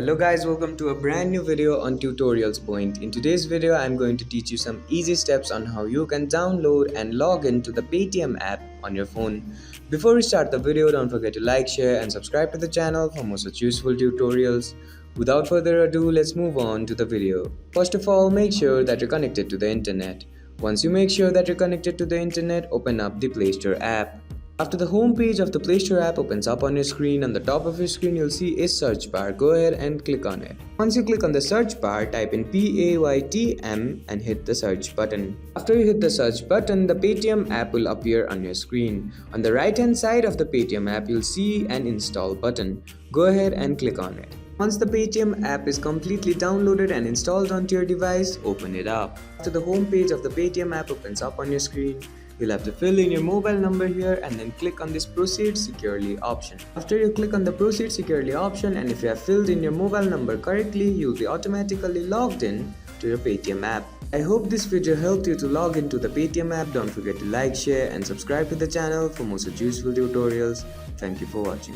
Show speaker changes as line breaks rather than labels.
Hello guys, welcome to a brand new video on Tutorials Point. In today's video, I'm going to teach you some easy steps on how you can download and log into the Paytm app on your phone. Before we start the video, don't forget to like, share and subscribe to the channel for more such useful tutorials. Without further ado, let's move on to the video. First of all, make sure that you're connected to the internet. Once you make sure that you're connected to the internet, open up the PlayStore app. After the home page of the PlayStore app opens up on your screen, on the top of your screen you'll see a search bar. Go ahead and click on it. Once you click on the search bar, type in Paytm and hit the search button. After you hit the search button, the Paytm app will appear on your screen. On the right hand side of the Paytm app, you'll see an install button. Go ahead and click on it. Once the Paytm app is completely downloaded and installed onto your device, open it up. After the home page of the Paytm app opens up on your screen, you'll have to fill in your mobile number here and then click on this Proceed Securely option. After you click on the Proceed Securely option, and if you have filled in your mobile number correctly, you'll be automatically logged in to your Paytm app. I hope this video helped you to log into the Paytm app. Don't forget to like, share and subscribe to the channel for more such useful tutorials. Thank you for watching.